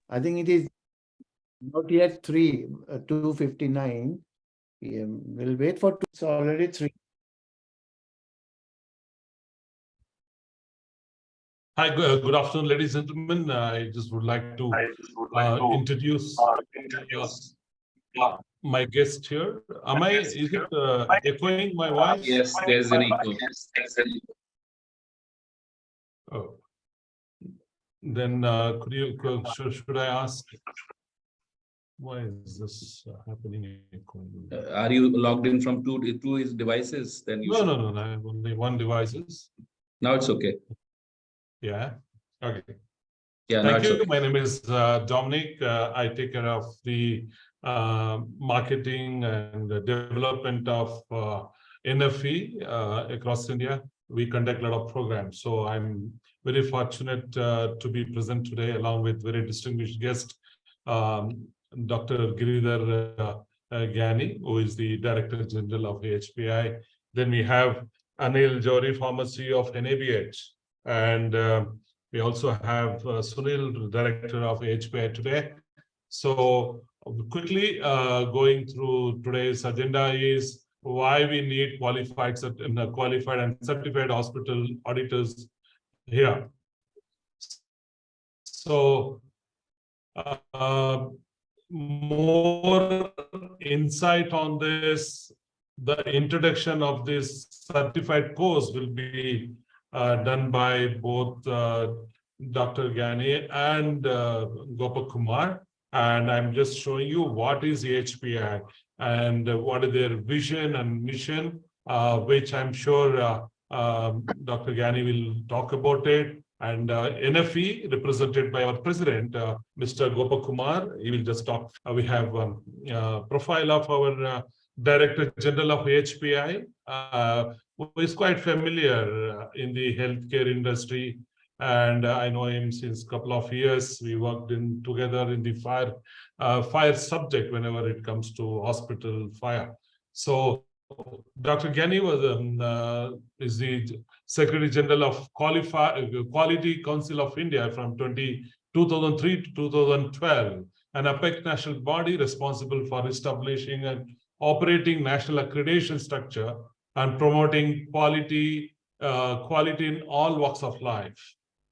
I think it is not yet 2:59 p.m. We'll wait for 2. It's already 3. Hi, good afternoon, ladies and gentlemen. I just would like to introduce my guest here. Is it echoing my voice? Yes, there's an echo. Oh. Then should I ask, why is this happening? Are you logged in from two devices? Then you should. No. I have only one device. Now it's okay. Yeah. Okay. Yeah. Thank you. Okay. My name is Dominic. I take care of the marketing and the development of NFE across India. We conduct a lot of programs. So I'm very fortunate to be present today along with very distinguished guest, Dr. Giridhar Gyani, who is the Director General of AHPI. Then we have Anil Jori, former CEO of NABH. And we also have Sunil, Director of AHPI today. So quickly going through today's agenda is why we need qualified and certified hospital auditors here. So more insight on this, the introduction of this certified course will be done by both Dr. Gyani and Gopak Kumar. And I'm just showing you what is AHPI and what is their vision and mission, which I'm sure Dr. Gyani will talk about it. And NFE, represented by our president, Mr. Gopak Kumar, he will just talk. We have profile of our Director General of AHPI, who is quite familiar in the healthcare industry. And I know him since a couple of years. We worked together in the fire subject whenever it comes to hospital fire. So Dr. Gyani is the Secretary General of Quality Council of India from 2003 to 2012, an APEC national body responsible for establishing and operating national accreditation structure and promoting quality in all walks of life.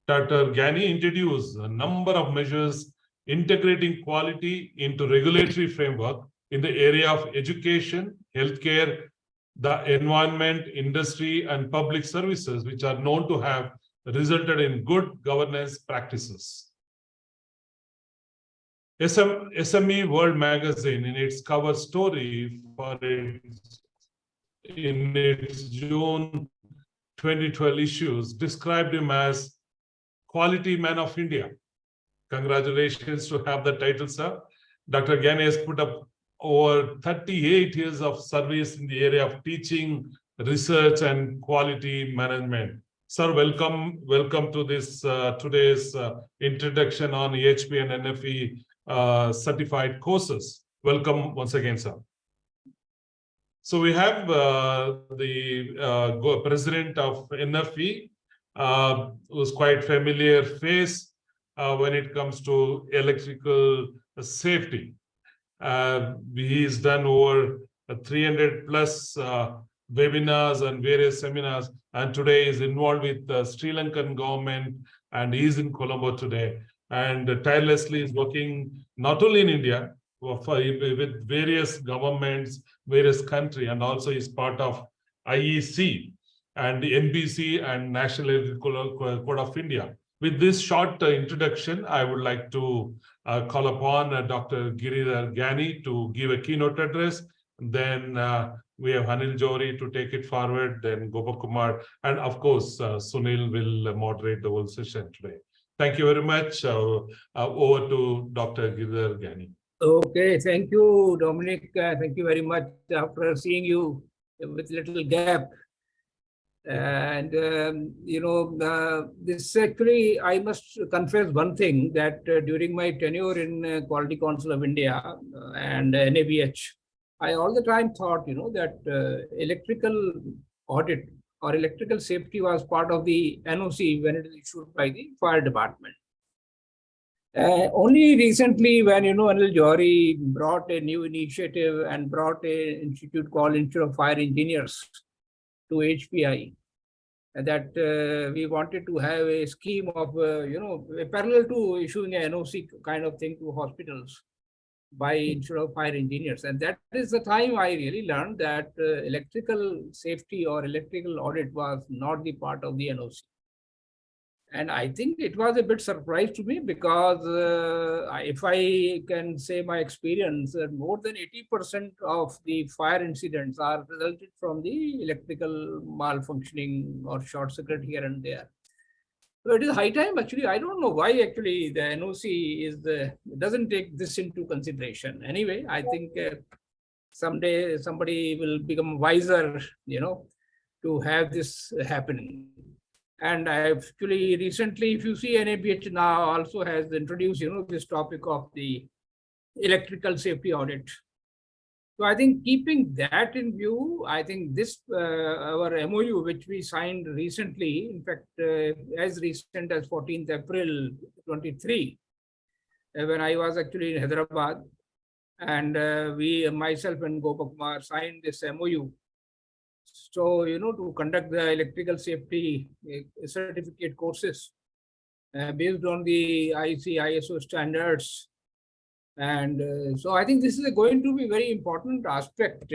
Dr. Gyani introduced a number of measures integrating quality into regulatory framework in the area of education, healthcare, the environment, industry, and public services, which are known to have resulted in good governance practices. SME World Magazine, in its cover story in its June 2012 issues, described him as Quality Man of India. Congratulations to have the title, sir. Dr. Gyani has put up over 38 years of service in the area of teaching, research, and quality management. Sir, welcome to this today's introduction on AHPI and NFE certified courses. Welcome once again, sir. So we have the president of NFE, who's quite familiar face when it comes to electrical safety. He's done over 300 plus webinars and various seminars, and today is involved with the Sri Lankan government, and he's in Colombo today, and tirelessly is working not only in India, with various governments, various countries, and also is part of IEC and the NBC and National Electrical Code of India. With this short introduction, I would like to call upon Dr. Giridhar Gyani to give a keynote address. Then we have Anil Jori to take it forward, then Gopak Kumar, and of course, Sunil will moderate the whole session today. Thank you very much. Over to Dr. Giridhar Gyani. Okay, thank you, Dominic. Thank you very much. After seeing you with little gap, and this actually, I must confess one thing, that during my tenure in Quality Council of India and NABH, I all the time thought, that electrical audit or electrical safety was part of the NOC when it is issued by the fire department. Only recently, when Anil Johari brought a new initiative and brought an institute called Institute of Fire Engineers to HPI, that we wanted to have a scheme of, parallel to issuing a NOC kind of thing to hospitals by Institute of Fire Engineers. And that is the time I really learned that electrical safety or electrical audit was not the part of the NOC. And I think it was a bit surprise to me because if I can say my experience, more than 80% of the fire incidents are resulted from the electrical malfunctioning or short circuit here and there. So it is high time, actually. I don't know why actually the NOC doesn't take this into consideration. Anyway, I think someday somebody will become wiser, to have this happening. And actually recently, if you see, NABH now also has introduced, this topic of the electrical safety audit. So I think keeping that in view, I think this, our MOU, which we signed recently, in fact, as recent as 14th April 23, when I was actually in Hyderabad, and myself and Gopakumar signed this MOU. So, to conduct the electrical safety certificate courses based on the ISO standards. And so I think this is going to be a very important aspect,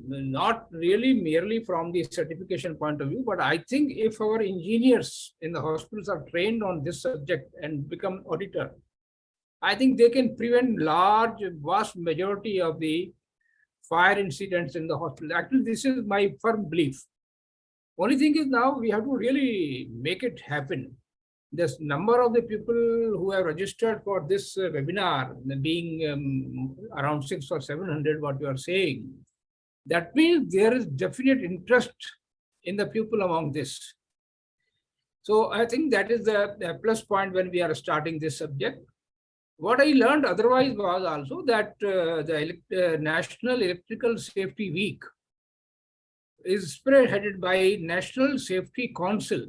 not really merely from the certification point of view, but I think if our engineers in the hospitals are trained on this subject and become auditor, I think they can prevent vast majority of the fire incidents in the hospital. Actually, this is my firm belief. Only thing is now we have to really make it happen. This number of the people who have registered for this webinar being around 600 or 700, what you are saying, that means there is definite interest in the people among this. So I think that is the plus point when we are starting this subject. What I learned otherwise was also that the National Electrical Safety Week is spearheaded by National Safety Council,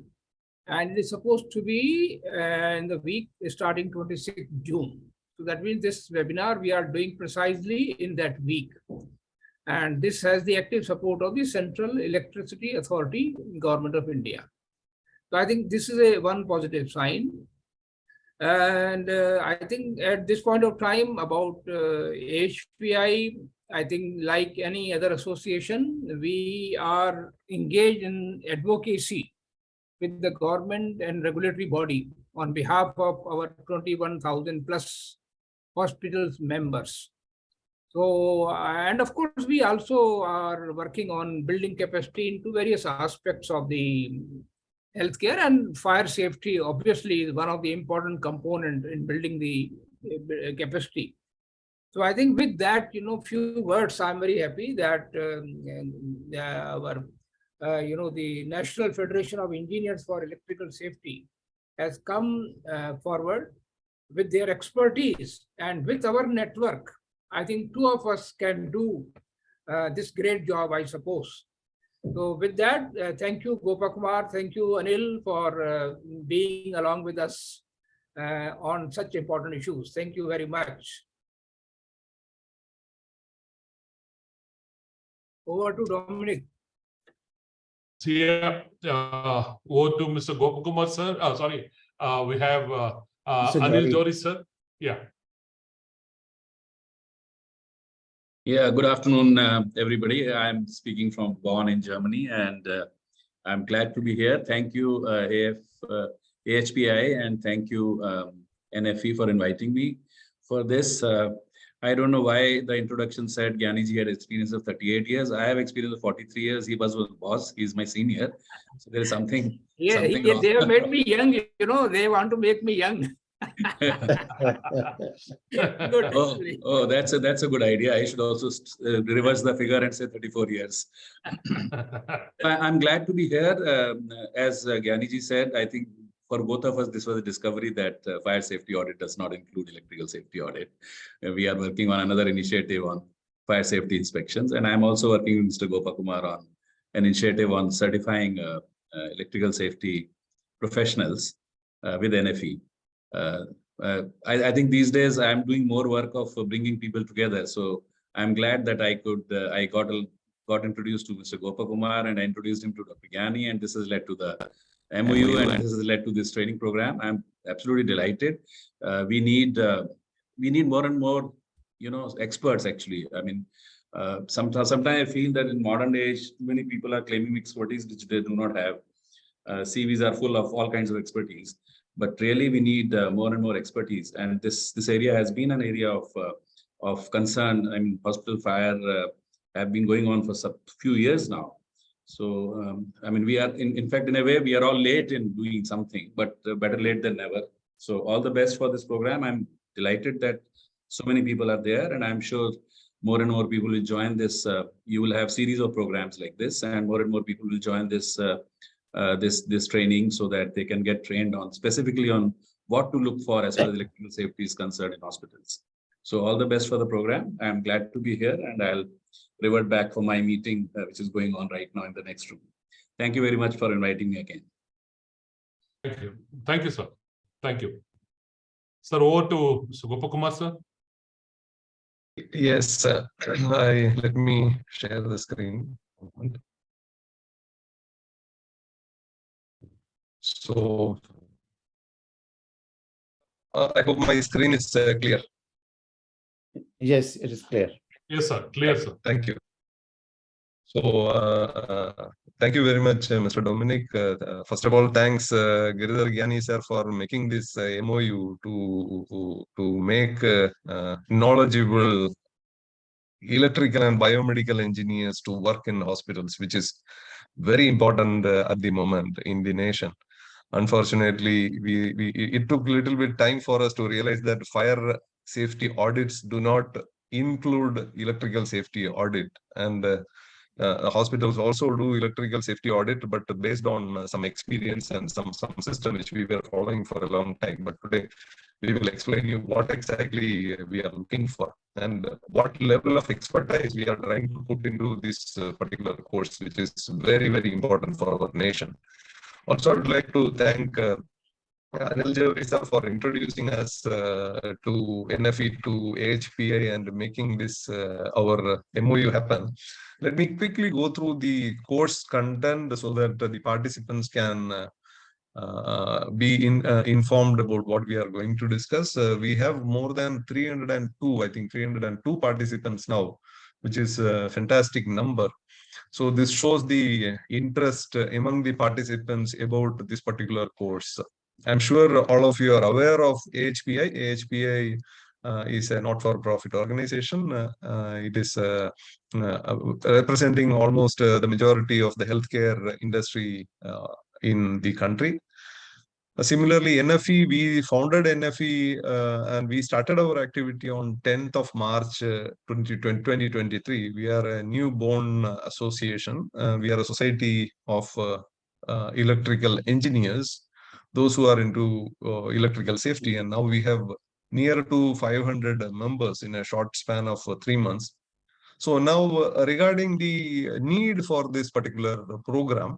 and it is supposed to be in the week starting 26th June. So that means this webinar we are doing precisely in that week. And this has the active support of the Central Electricity Authority, Government of India. So I think this is one positive sign. And I think at this point of time about AHPI, I think like any other association, we are engaged in advocacy with the government and regulatory body on behalf of our 21,000 plus hospitals members. So, and of course, we also are working on building capacity into various aspects of the healthcare, and fire safety obviously is one of the important components in building the capacity. So I think with that, few words, I'm very happy that the National Federation of Engineers for Electrical Safety has come forward with their expertise, and with our network, I think two of us can do this great job, I suppose. So with that, thank you, Gopakumar. Thank you, Anil, for being along with us on such important issues. Thank you very much. Over to Dominic. Yeah, over to Mr. Gopakumar, sir. Sorry, we have Anil Johari, sir. Yeah. Yeah, good afternoon, everybody. I'm speaking from Bonn in Germany, and I'm glad to be here. Thank you, AHPI, and thank you, NFE, for inviting me for this. I don't know why the introduction said Gyaniji had experience of 38 years. I have experience of 43 years. He was boss. He's my senior. So there is something. Yeah, they have made me young. They want to make me young. Good, oh, that's a good idea. I should also reverse the figure and say 34 years. I'm glad to be here. As Gyaniji said, I think for both of us, this was a discovery that fire safety audit does not include electrical safety audit. We are working on another initiative on fire safety inspections. And I'm also working with Mr. Gopakumar on an initiative on certifying electrical safety professionals with NFE. I think these days I'm doing more work of bringing people together. So I'm glad that I could, I got introduced to Mr. Gopakumar, and I introduced him to Dr. Gyani, and this has led to the MOU, and this has led to this training program. I'm absolutely delighted. We need more and more, experts actually. I mean, sometimes I feel that in modern age, too many people are claiming expertise which they do not have. CVs are full of all kinds of expertise, but really we need more and more expertise. And this area has been an area of concern. I mean, hospital fire have been going on for a few years now. So, I mean, we are in fact, in a way, we are all late in doing something, but better late than never. So all the best for this program. I'm delighted that so many people are there, and I'm sure more and more people will join this. You will have series of programs like this, and more people will join this this training, so that they can get trained on specifically on what to look for as far as electrical safety is concerned in hospitals. So all the best for the program. I'm glad to be here, and I'll revert back for my meeting, which is going on right now in the next room. Thank you very much for inviting me again. Thank you. Thank you, sir. Thank you. Sir, over to Gopakumar, sir. Yes, let me share the screen. So, I hope my screen is clear. Yes, it is clear. Yes, sir. Clear, sir. Thank you. So, thank you very much, Mr. Dominic. First of all, thanks, Giridhar Gyani sir, for making this MOU to make knowledgeable electrical and biomedical engineers to work in hospitals, which is very important at the moment in the nation. Unfortunately, it took a little bit time for us to realize that fire safety audits do not include electrical safety audit, and hospitals also do electrical safety audit, but based on some experience and some system which we were following for a long time. But today we will explain you what exactly we are looking for and what level of expertise we are trying to put into this particular course, which is very, very important for our nation. Also, I'd like to thank Anil Javeri for introducing us to NFE, to AHPI, and making this our MOU happen. Let me quickly go through the course content so that the participants can be informed about what we are going to discuss. We have more than 302, I think 302 participants now, which is a fantastic number. So this shows the interest among the participants about this particular course. I'm sure all of you are aware of AHPI. AHPI is a not-for-profit organization. It is representing almost the majority of the healthcare industry in the country. Similarly, NFE, we founded NFE and we started our activity on 10th of March 2023. We are a newborn association. We are a society of electrical engineers, those who are into electrical safety. And now we have near to 500 members in a short span of 3 months. So now regarding the need for this particular program,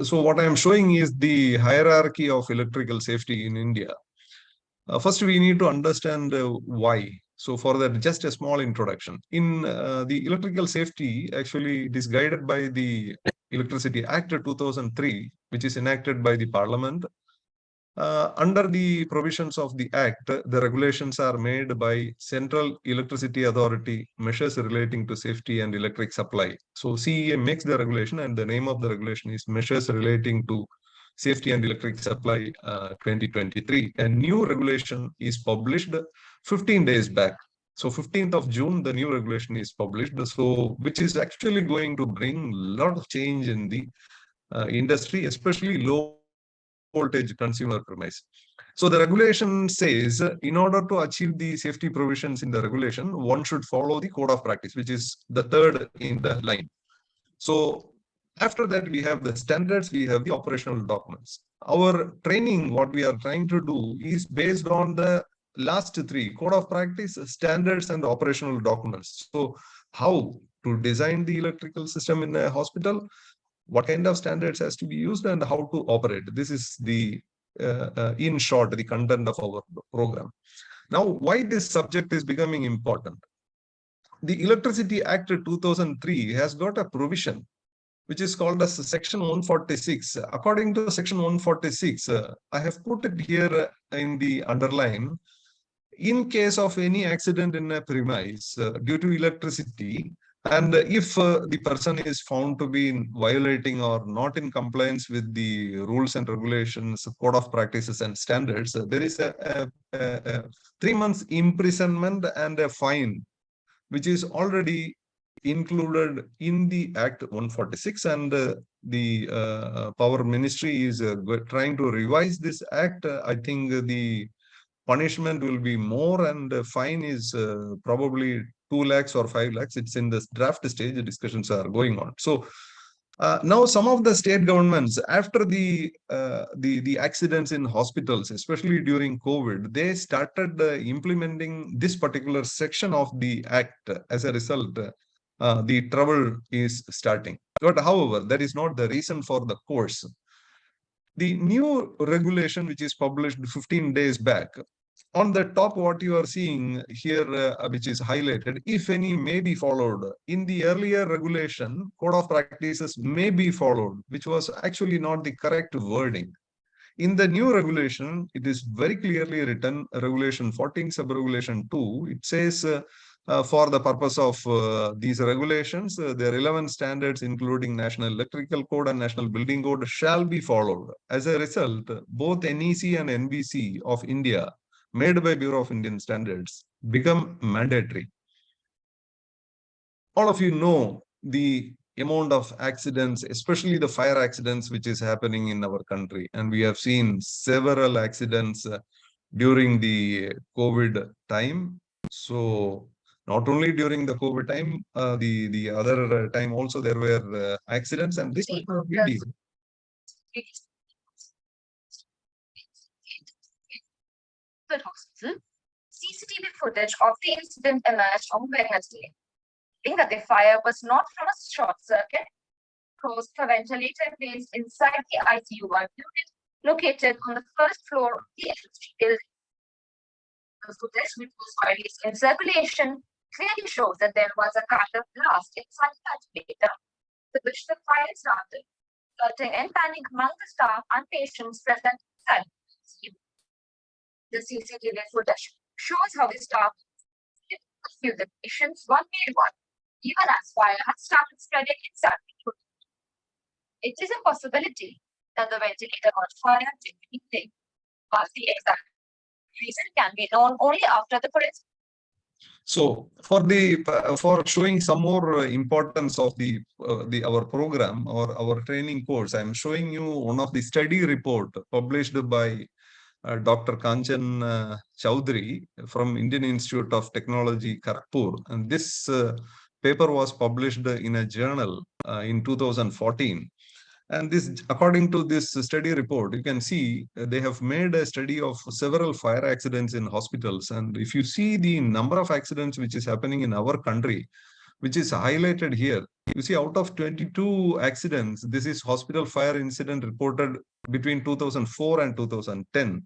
so what I am showing is the hierarchy of electrical safety in India. First, we need to understand why. So for that, just a small introduction. In the electrical safety, actually, it is guided by the Electricity Act 2003, which is enacted by the Parliament. Under the provisions of the Act, the regulations are made by Central Electricity Authority, measures relating to safety and electric supply. So CEA makes the regulation, and the name of the regulation is Measures Relating to Safety and Electric Supply 2023. A new regulation is published 15 days back. So 15th of June, the new regulation is published, so which is actually going to bring a lot of change in the industry, especially low voltage consumer premise. So the regulation says, in order to achieve the safety provisions in the regulation, one should follow the code of practice, which is the third in the line. So after that, we have the standards, we have the operational documents. Our training, what we are trying to do is based on the last three: code of practice, standards, and operational documents. So how to design the electrical system in a hospital, what kind of standards has to be used, and how to operate. This is the in short, the content of our program. Now, why this subject is becoming important? The Electricity Act 2003 has got a provision which is called as Section 146. According to Section 146, I have put it here in the underline. In case of any accident in a premise due to electricity, and if the person is found to be violating or not in compliance with the rules and regulations, code of practices and standards, there is a 3 months imprisonment and a fine, which is already included in the Act 146, and the Power Ministry is trying to revise this Act. I think the punishment will be more, and the fine is probably 2 lakhs or 5 lakhs. It's in the draft stage. The discussions are going on. So now some of the state governments, after the accidents in hospitals, especially during COVID, they started implementing this particular section of the Act. As a result, the trouble is starting. But however, that is not the reason for the course. The new regulation, which is published 15 days back, on the top, what you are seeing here, which is highlighted, if any, may be followed. In the earlier regulation, code of practices may be followed, which was actually not the correct wording. In the new regulation, it is very clearly written, Regulation 14, Sub-Regulation 2. It says, for the purpose of these regulations, the relevant standards, including National Electrical Code and National Building Code, shall be followed. As a result, both NEC and NBC of India, made by Bureau of Indian Standards, become mandatory. All of you know the amount of accidents, especially the fire accidents, which is happening in our country. And we have seen several accidents during the COVID time. So not only during the COVID time, the other time also there were accidents, and this is not video. Hospital, CCTV footage of the incident emerged on Wednesday, showing that the fire was not from a short circuit caused by a ventilator placed inside the ICU-1 unit located on the first floor of the HSG building. The footage, which was widely in circulation, clearly shows that there was a kind of blast inside the ventilator, with which the fire started, resulting in panic among the staff and patients present inside the ICU. The CCTV footage shows how the staff rescued the patients one by one, even as fire had started spreading inside the unit. It is a possibility that the ventilator got fire during the evening, but the exact reason can be known only after the forensic. So for showing some more importance of our program or our training course, I'm showing you one of the study report published by Dr. Kanchan Chowdhury from Indian Institute of Technology, Kharagpur. And this paper was published in a journal in 2014. And this, according to this study report, you can see they have made a study of several fire accidents in hospitals. And if you see the number of accidents which is happening in our country, which is highlighted here, you see out of 22 accidents, this is hospital fire incident reported between 2004 and 2010.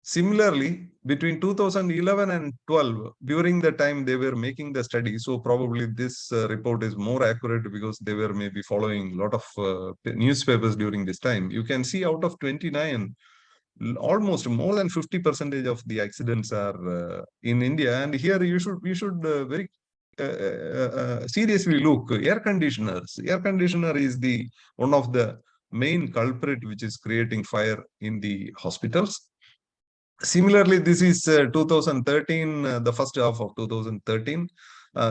Similarly, between 2011 and 12, during the time they were making the study, so probably this report is more accurate because they were maybe following a lot of newspapers during this time. You can see out of 29, almost more than 50% of the accidents are in India. And here we should very seriously look. Air conditioners. Air conditioner is one of the main culprit which is creating fire in the hospitals. Similarly, this is 2013, the first half of 2013.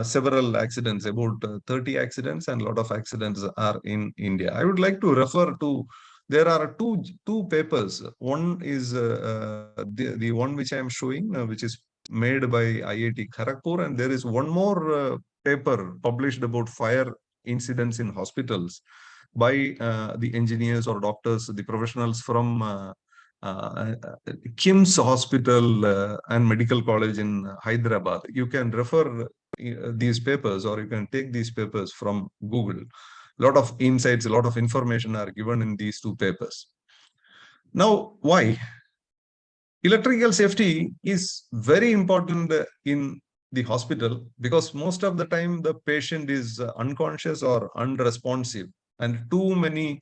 Several accidents, about 30 accidents, and a lot of accidents are in India. I would like to refer to, there are two papers. One is the one which I am showing, which is made by IIT Kharagpur, and there is one more paper published about fire incidents in hospitals by the engineers or doctors, the professionals from KIMS Hospital and Medical College in Hyderabad. You can refer these papers, or you can take these papers from Google. A lot of insights, a lot of information are given in these two papers. Now, why? Electrical safety is very important in the hospital because most of the time the patient is unconscious or unresponsive, and too many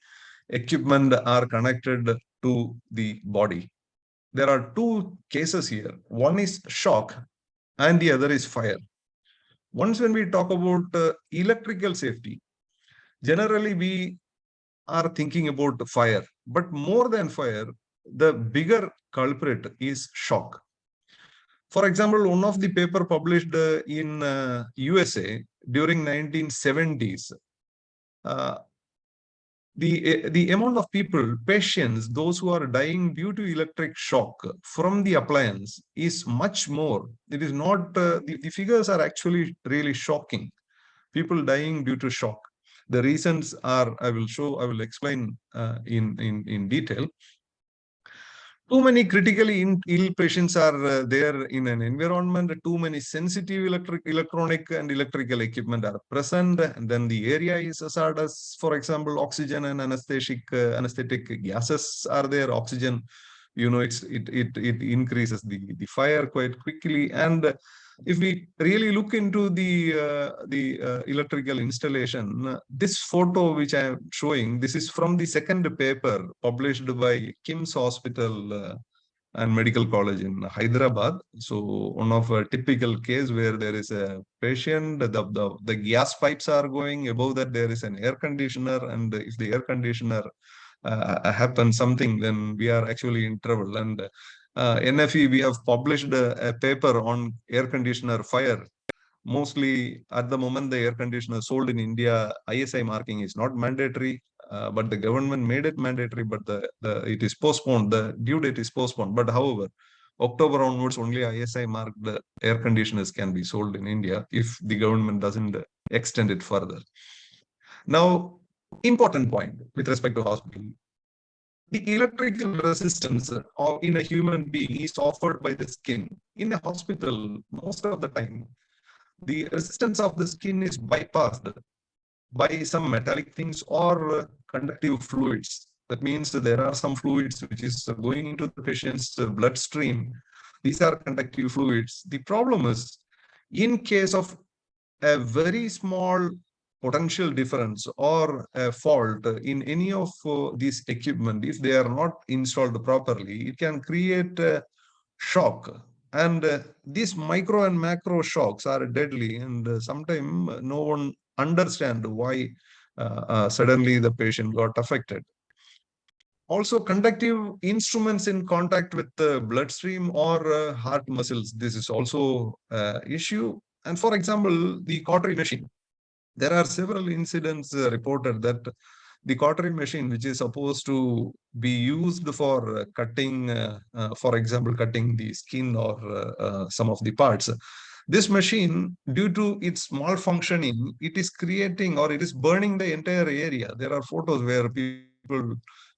equipment are connected to the body. There are two cases here. One is shock and the other is fire. Once when we talk about electrical safety, generally we are thinking about fire, but more than fire, the bigger culprit is shock. For example, one of the paper published in USA during 1970s, the amount of people, patients, those who are dying due to electric shock from the appliance is much more. It is not, the figures are actually really shocking. People dying due to shock. The reasons are, I will explain in detail. Too many critically ill patients are there in an environment. Too many sensitive electronic and electrical equipment are present, and then the area is hazardous. For example, oxygen and anesthetic gases are there. Oxygen, it increases the fire quite quickly. And if we really look into the electrical installation, this photo which I am showing, this is from the second paper published by Kim's Hospital and Medical College in Hyderabad. So one of a typical case where there is a patient, the gas pipes are going, above that there is an air conditioner, and if the air conditioner happens something, then we are actually in trouble. And NFE, we have published a paper on air conditioner fire. Mostly at the moment, the air conditioner sold in India, ISI marking is not mandatory, but the government made it mandatory, but it is postponed, the due date is postponed. But however, October onwards, only ISI marked air conditioners can be sold in India if the government doesn't extend it further. Now, important point with respect to hospital. The electrical resistance in a human being is offered by the skin. In a hospital, most of the time, the resistance of the skin is bypassed by some metallic things or conductive fluids. That means there are some fluids which is going into the patient's bloodstream. These are conductive fluids. The problem is, in case of a very small potential difference or a fault in any of these equipment, if they are not installed properly, it can create a shock. And these micro and macro shocks are deadly, and sometimes no one understands why suddenly the patient got affected. Also, conductive instruments in contact with the bloodstream or heart muscles, this is also an issue. And for example, the cautery machine. There are several incidents reported that the cautery machine, which is supposed to be used for cutting, for example, cutting the skin or some of the parts, this machine, due to its malfunctioning, it is creating or it is burning the entire area. There are photos where people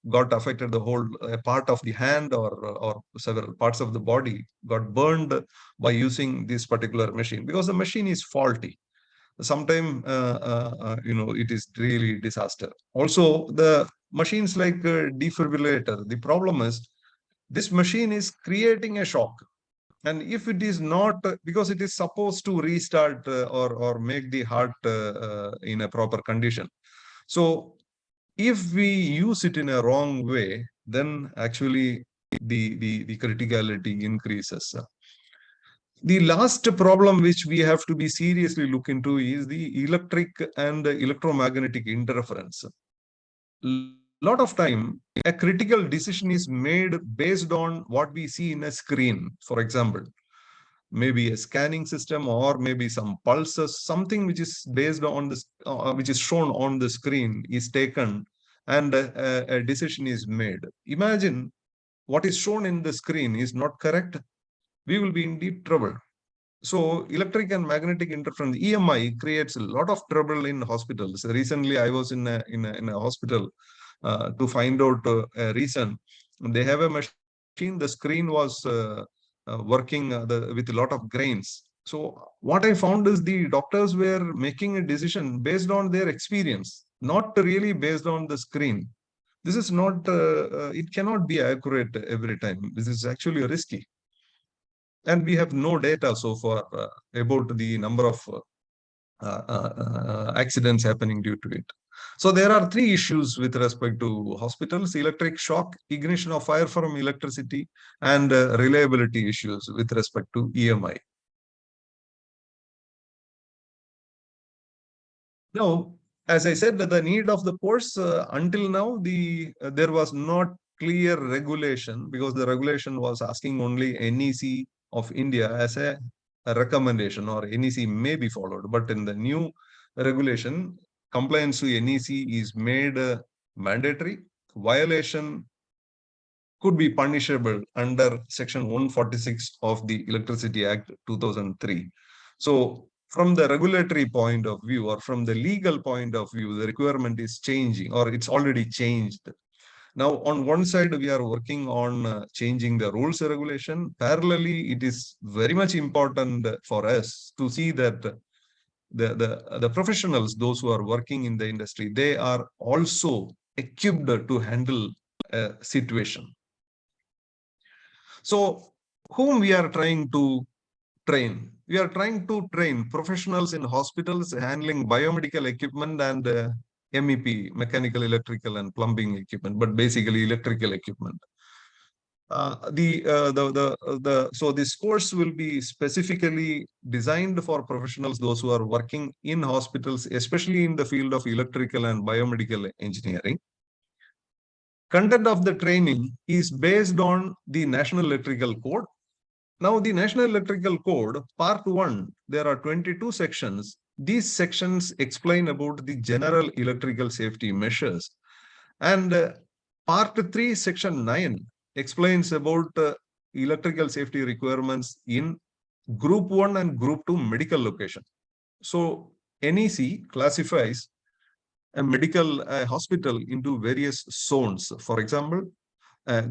got affected, the whole part of the hand or several parts of the body got burned by using this particular machine because the machine is faulty. Sometimes it is really disaster. Also, the machines like defibrillator, the problem is this machine is creating a shock, and if it is not, because it is supposed to restart or make the heart in a proper condition. So if we use it in a wrong way, then actually the criticality increases. The last problem which we have to be seriously look into is the electric and electromagnetic interference. Lot of time, a critical decision is made based on what we see in a screen. For example, maybe a scanning system or maybe some pulses, something which is based on this, which is shown on the screen is taken and a decision is made. Imagine what is shown in the screen is not correct. We will be in deep trouble. So electric and magnetic interference, EMI, creates a lot of trouble in hospitals. Recently, I was in a hospital to find out a reason. They have a machine. The screen was working with a lot of grains. So what I found is the doctors were making a decision based on their experience, not really based on the screen. this is not, it cannot be accurate every time. This is actually risky. And we have no data so far about the number of accidents happening due to it. So there are three issues with respect to hospitals: electric shock, ignition of fire from electricity, and reliability issues with respect to EMI. Now, as I said, the need of the course, until now, there was not clear regulation, because the regulation was asking only NEC of India as a recommendation, or NEC may be followed. But in the new regulation, compliance to NEC is made mandatory. Violation could be punishable under Section 146 of the Electricity Act 2003. So from the regulatory point of view, or from the legal point of view, the requirement is changing, or it's already changed. Now, on one side, we are working on changing the rules and regulation. Parallelly, it is very much important for us to see that the professionals, those who are working in the industry, they are also equipped to handle a situation. So whom we are trying to train? We are trying to train professionals in hospitals handling biomedical equipment and MEP, mechanical, electrical, and plumbing equipment, but basically electrical equipment. So this course will be specifically designed for professionals, those who are working in hospitals, especially in the field of electrical and biomedical engineering. Content of the training is based on the National Electrical Code. Now, the National Electrical Code, Part 1, there are 22 sections. These sections explain about the general electrical safety measures. And Part 3, Section 9, explains about electrical safety requirements in Group 1 and Group 2 medical location. So NEC classifies a medical hospital into various zones. For example,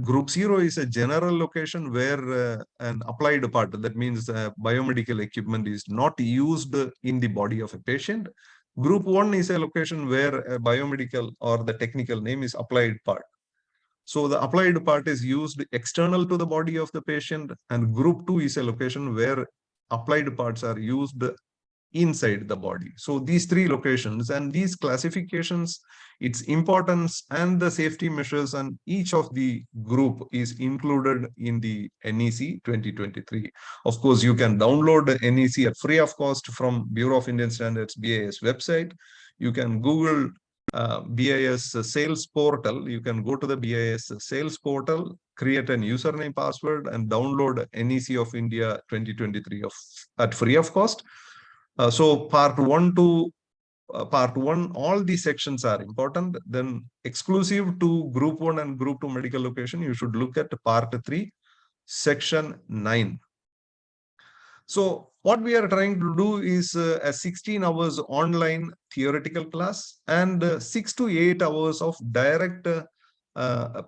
Group 0 is a general location where an applied part, that means biomedical equipment, is not used in the body of a patient. Group 1 is a location where a biomedical, or the technical name is applied part. So the applied part is used external to the body of the patient, and Group 2 is a location where applied parts are used inside the body. So these three locations and these classifications, its importance and the safety measures, and each of the group is included in the NEC 2023. Of course, you can download the NEC at free of cost from Bureau of Indian Standards BIS website. You can Google BIS sales portal. You can go to the BIS sales portal, create an username, password, and download NEC of India 2023 at free of cost. So part 1, all these sections are important. Then exclusive to Group 1 and Group 2 medical location, you should look at Part 3, Section 9. So what we are trying to do is a 16 hours online theoretical class and 6 to 8 hours of direct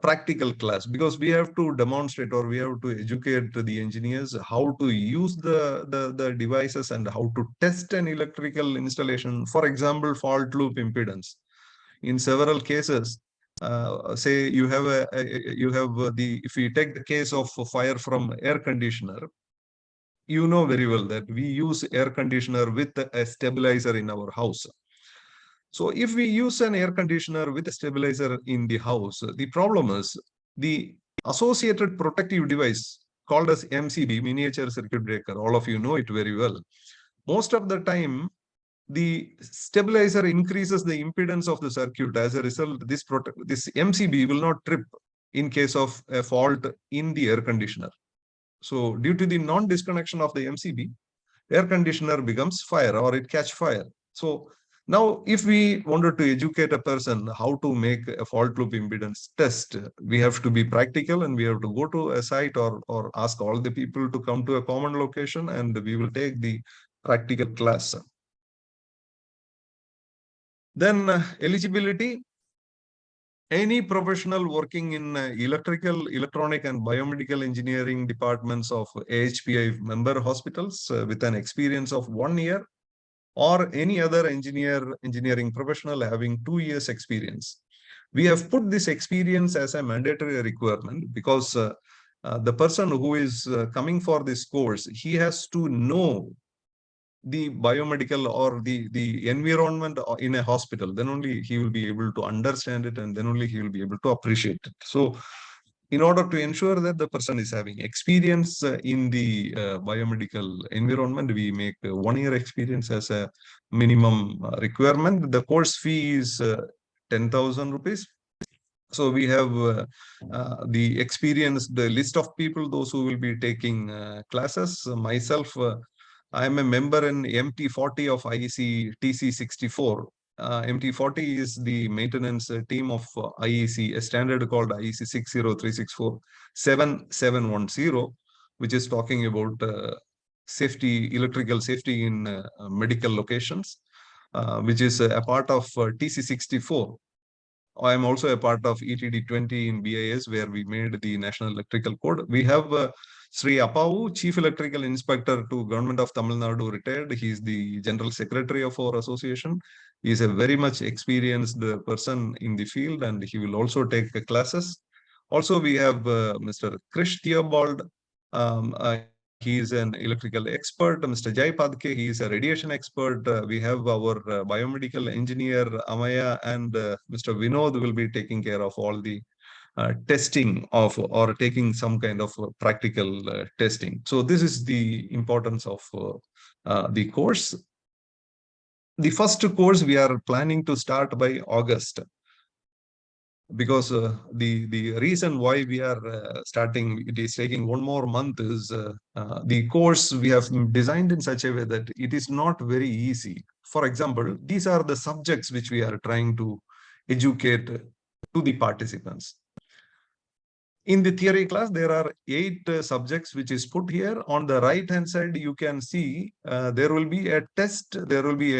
practical class, because we have to demonstrate, or we have to educate the engineers how to use the devices and how to test an electrical installation. For example, fault loop impedance. In several cases, say you have if you take the case of fire from air conditioner, you know very well that we use air conditioner with a stabilizer in our house. So if we use an air conditioner with a stabilizer in the house, the problem is the associated protective device called as MCB, miniature circuit breaker. All of you know it very well. Most of the time, the stabilizer increases the impedance of the circuit. As a result, this MCB will not trip in case of a fault in the air conditioner. So due to the non-disconnection of the MCB, air conditioner becomes fire, or it catch fire. So now, if we wanted to educate a person how to make a fault loop impedance test, we have to be practical, and we have to go to a site or ask all the people to come to a common location, and we will take the practical class. Then eligibility. Any professional working in electrical, electronic, and biomedical engineering departments of AHPI member hospitals with an experience of 1 year, or any other engineering professional having 2 years experience. We have put this experience as a mandatory requirement because the person who is coming for this course, he has to know the biomedical or the environment in a hospital. Then only he will be able to understand it, and then only he will be able to appreciate it. So in order to ensure that the person is having experience in the biomedical environment, we make 1 year experience as a minimum requirement. The course fee is 10,000 rupees. So we have the experience, the list of people, those who will be taking classes. Myself, I am a member in MT40 of IEC TC64. MT40 is the maintenance team of IEC, a standard called IEC 60364-7710, which is talking about safety, electrical safety in medical locations, which is a part of TC64. I am also a part of ETD20 in BIS, where we made the National Electrical Code. We have Sri Appavu, Chief Electrical Inspector to Government of Tamil Nadu, retired. He is the General Secretary of our association. He is a very much experienced person in the field, and he will also take classes. Also, we have Mr. Krish Theobald. He is an electrical expert. Mr. Jai Padke, he is a radiation expert. We have our biomedical engineer, Amaya, and Mr. Vinod will be taking care of all the testing of, or taking some kind of practical testing. So this is the importance of the course. The first course we are planning to start by August, because the reason why we are starting, it is taking 1 more month, is the course we have designed in such a way that it is not very easy. For example, these are the subjects which we are trying to educate to the participants. In the theory class, there are 8 subjects which is put here. On the right hand side, you can see there will be a test. There will be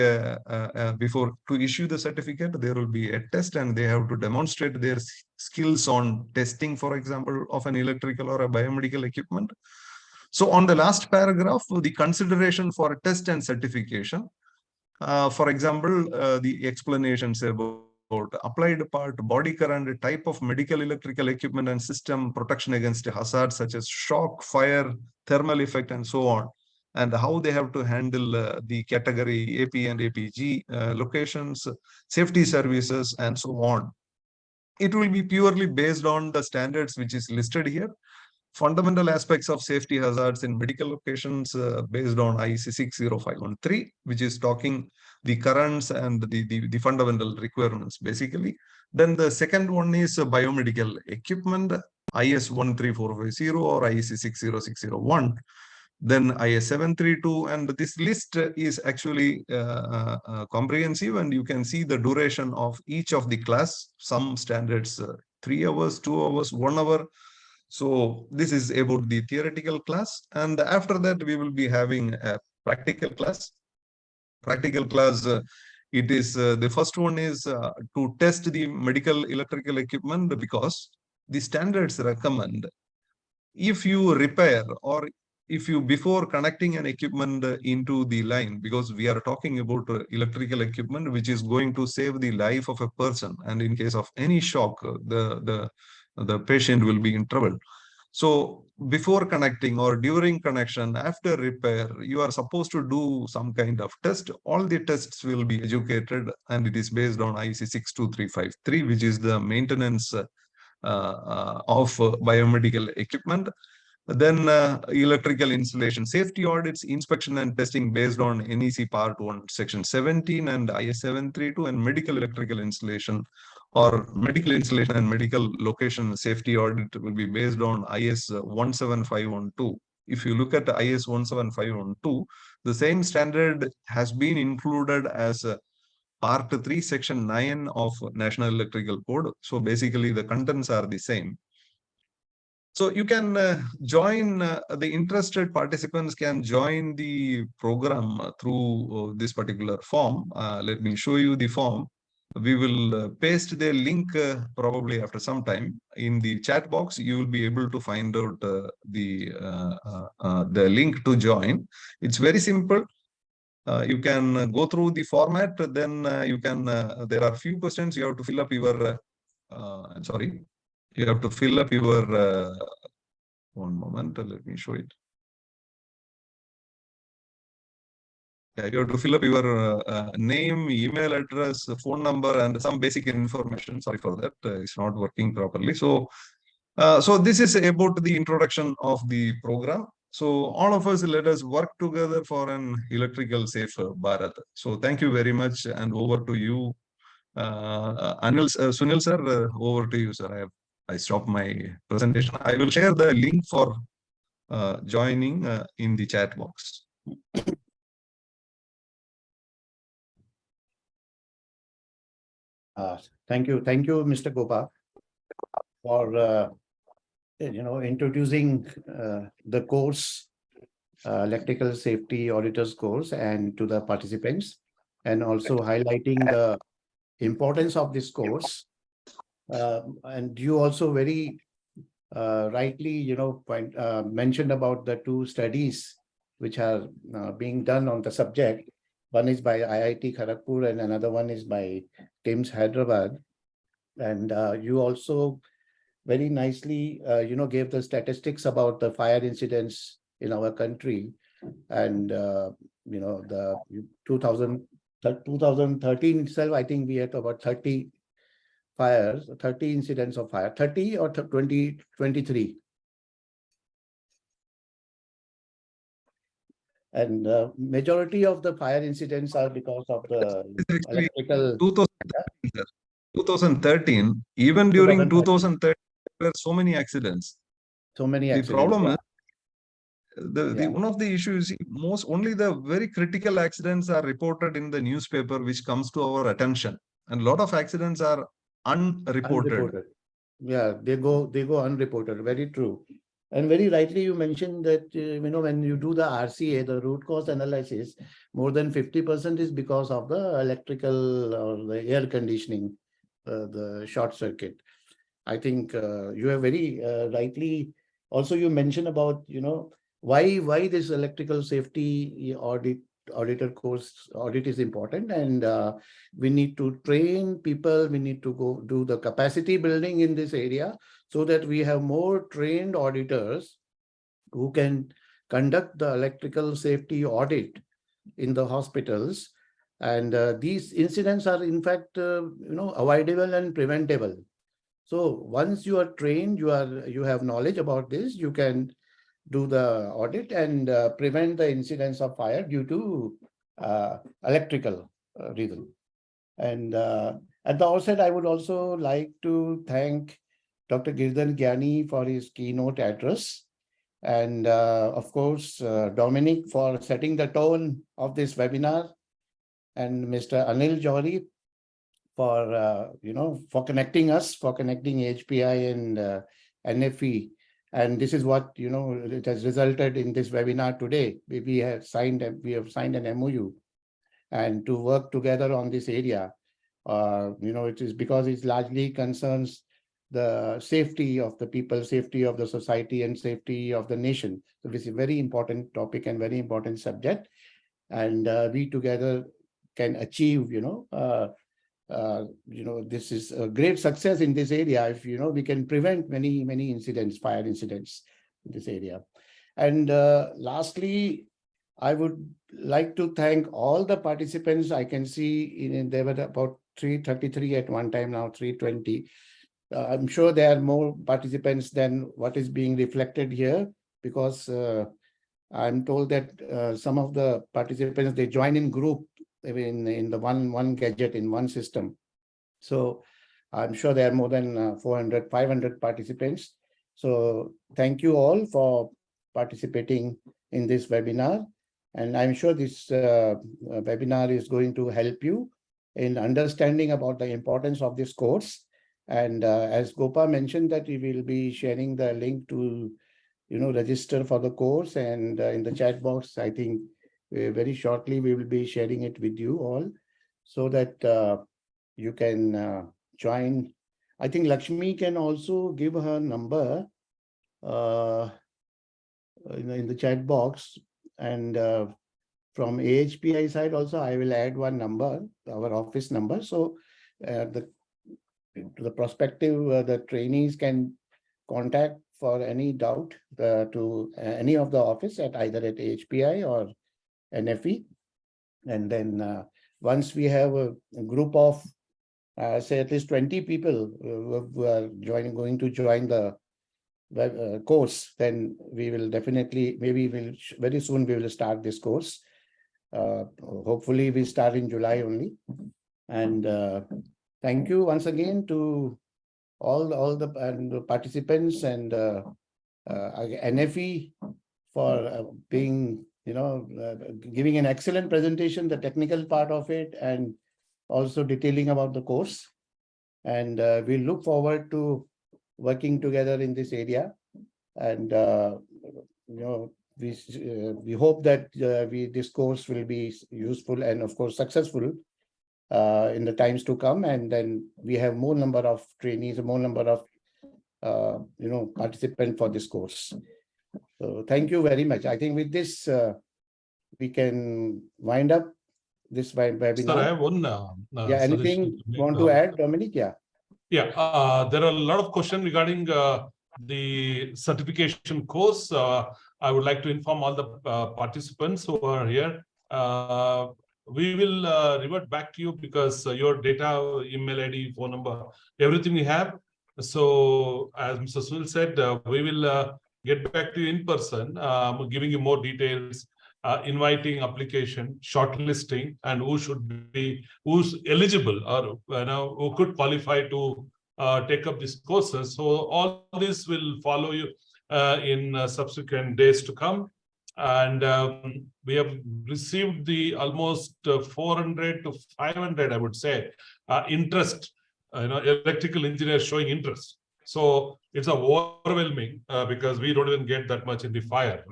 before to issue the certificate, there will be a test, and they have to demonstrate their skills on testing, for example, of an electrical or a biomedical equipment. So on the last paragraph, the consideration for test and certification, for example, the explanations about applied part, body current, type of medical electrical equipment and system, protection against hazards such as shock, fire, thermal effect, and so on, and how they have to handle the category AP and APG locations, safety services, and so on. It will be purely based on the standards which is listed here. Fundamental aspects of safety hazards in medical locations based on IEC 60513, which is talking the currents and the fundamental requirements, basically. Then the second one is biomedical equipment, IS 13450 or IEC 60601. Then IS 732, and this list is actually comprehensive, and you can see the duration of each of the class. Some standards 3 hours, 2 hours, 1 hour. So this is about the theoretical class, and after that we will be having a practical class. Practical class, it is the first one is to test the medical electrical equipment, because the standards recommend if you repair or if you, before connecting an equipment into the line, because we are talking about electrical equipment which is going to save the life of a person, and in case of any shock, the patient will be in trouble. So before connecting or during connection, after repair, you are supposed to do some kind of test. All the tests will be educated, and it is based on IEC 62353, which is the maintenance of biomedical equipment. Then electrical installation safety audits, inspection and testing based on NEC Part 1, Section 17 and IS 732, and medical electrical installation or medical installation and medical location safety audit will be based on IS 17512. If you look at IS 17512, the same standard has been included as Part 3, Section 9 of National Electrical Code. So basically the contents are the same. So you can join, the interested participants can join the program through this particular form. Let me show you the form. We will paste the link probably after some time in the chat box. You will be able to find out the link to join. It's very simple. You can go through the format, then you can, there are few questions you have to fill up your I'm sorry. You have to fill up your, one moment, let me show it. Yeah, you have to fill up your name, email address, phone number, and some basic information. Sorry for that. It's not working properly. So, so this is about the introduction of the program. So all of us, let us work together for an electrical safe Bharat. So thank you very much, and over to you, Sunil sir. Over to you, sir. I stopped my presentation. I will share the link for joining in the chat box. Thank you, Mr. Gopa, for introducing the course, electrical safety auditors course, and to the participants, and also highlighting the importance of this course. And you also very rightly, mentioned about the two studies which are being done on the subject. One is by IIT Kharagpur and another one is by TIMS Hyderabad. And you also very nicely, gave the statistics about the fire incidents in our country. And, the 2013 itself, I think we had about 30 fires, 30 incidents of fire, 30 or 20, 23. And majority of the fire incidents are because of the electrical. 2013, even during 2013, there were so many accidents. So many The accidents. problem is, one of the issues, only the very critical accidents are reported in the newspaper, which comes to our attention. And a lot of accidents are unreported. Yeah, they go unreported. Very true. And very rightly you mentioned that, when you do the RCA, the root cause analysis, more than 50% is because of the electrical or the air conditioning, the short circuit. I think you have very rightly, also you mentioned about, why this electrical safety auditor course audit is important. And we need to train people, we need to go do the capacity building in this area, so that we have more trained auditors who can conduct the electrical safety audit in the hospitals. And these incidents are in fact, avoidable and preventable. So once you are trained, you have knowledge about this, you can do the audit and prevent the incidents of fire due to electrical reason. And at the outset, I would also like to thank Dr. Girdhan Gyani for his keynote address. And of course, Dominic for setting the tone of this webinar, and Mr. Anil Johri for, for connecting us, for connecting AHPI and NFE. And this is what, it has resulted in this webinar today. We have signed an MOU and to work together on this area. It is because it largely concerns the safety of the people, safety of the society, and safety of the nation. So this is a very important topic and very important subject. And we together can achieve, this is a great success in this area. If, we can prevent many, many incidents, fire incidents in this area. And lastly, I would like to thank all the participants. I can see there were about 333 at one time, now 320. I'm sure there are more participants than what is being reflected here, because I'm told that some of the participants, they join in group in the one gadget in one system. So I'm sure there are more than 400, 500 participants. So thank you all for participating in this webinar. And I'm sure this webinar is going to help you in understanding about the importance of this course. And as Gopa mentioned, that we will be sharing the link to, register for the course. And in the chat box, I think very shortly we will be sharing it with you all, so that you can join. I think Lakshmi can also give her number in the chat box. And from AHPI side also, I will add one number, our office number. So the prospective, the trainees can contact for any doubt to any of the office at either at AHPI or NFE. And then once we have a group of, say at least 20 people who are going to join the course, then we will definitely, very soon we will start this course. Hopefully we start in July only. And thank you once again to all the participants and NFE for being, giving an excellent presentation, the technical part of it, and also detailing about the course. And we look forward to working together in this area. And we hope that this course will be useful and of course successful in the times to come. And then we have more number of trainees, more number of participants for this course. So thank you very much. I think with this we can wind up this webinar. Sir, I have one. Anything you want to add, Dominic? Yeah. There are a lot of questions regarding the certification course. I would like to inform all the participants who are here. We will revert back to you because your data, email ID, phone number, everything we have. So as Mr. Sunil said, we will get back to you in person, giving you more details, inviting application, shortlisting, and who's eligible or who could qualify to take up these courses. So all this will follow you in subsequent days to come. And we have received the almost 400 to 500, I would say, interest. Electrical engineers showing interest. So it's overwhelming because we don't even get that much in the fire.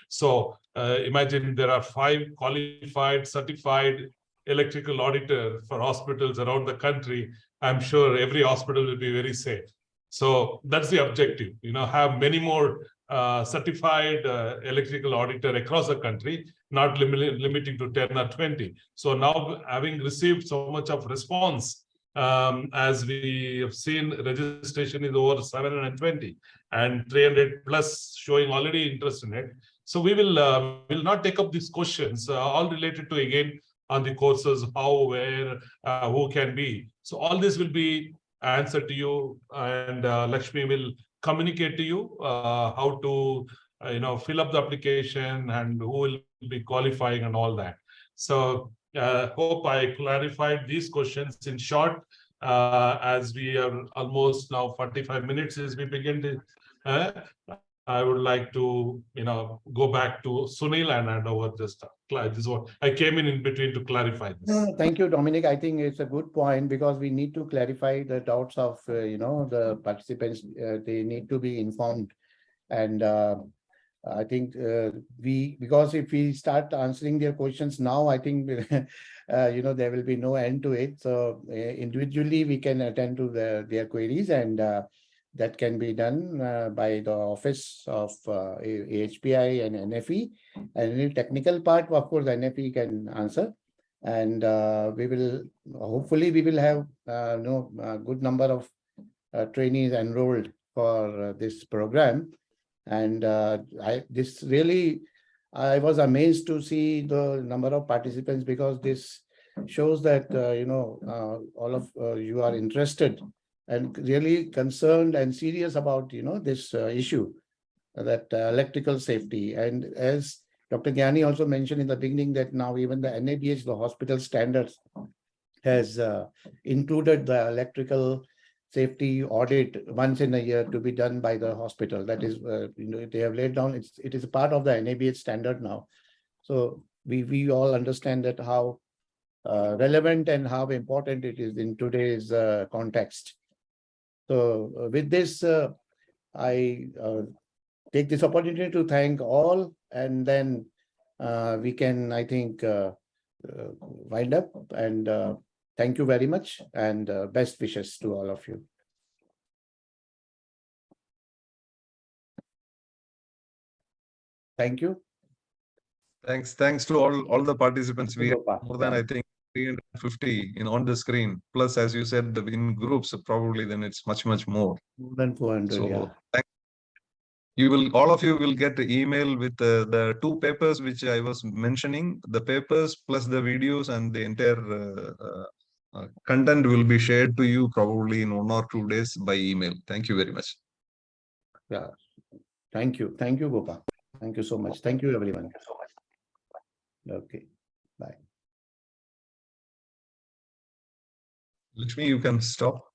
So imagine there are 5 qualified, certified electrical auditors for hospitals around the country. I'm sure every hospital will be very safe. So that's the objective, have many more certified electrical auditor across the country, not limiting to 10 or 20. So now having received so much of response, as we have seen, registration is over 720 and 300 plus showing already interest in it. So we will not take up these questions, all related to, again, on the courses, how, where, who can be. So all this will be answered to you, and Lakshmi will communicate to you how to fill up the application and who will be qualifying and all that. So hope I clarified these questions in short, as we are almost now 45 minutes as we begin to, I would like to go back to Sunil and hand over this stuff. This is what I came in between to clarify this. No, thank you, Dominic. I think it's a good point because we need to clarify the doubts of the participants. They need to be informed, and I think because if we start answering their questions now, I think there will be no end to it. So individually we can attend to their queries, and that can be done by the office of AHPI and NFE. And any technical part, of course, NFE can answer. And hopefully we will have a good number of trainees enrolled for this program. And I was amazed to see the number of participants, because this shows that all of you are interested and really concerned and serious about this issue, that electrical safety. And as Dr. Gyani also mentioned in the beginning, that now even the NABH, the hospital standards, has included the electrical safety audit once in a year to be done by the hospital. That is, they have laid down, it is a part of the NABH standard now. So we all understand that how relevant and how important it is in today's context. So with this, I take this opportunity to thank all, and then we can, I think, wind up. And thank you very much, and best wishes to all of you. Thank you. Thanks to all the participants. We have more than, I think, 350 on the screen. Plus, as you said, in groups, probably then it's much more. More than 400, So yeah. all of you will get the email with the 2 papers which I was mentioning. The papers plus the videos and the entire content will be shared to you probably in 1 or 2 days by email. Thank you very much. Yeah. Thank you, Gopa. Thank you so much. Thank you, everyone. Okay, bye. Lakshmi, you can stop.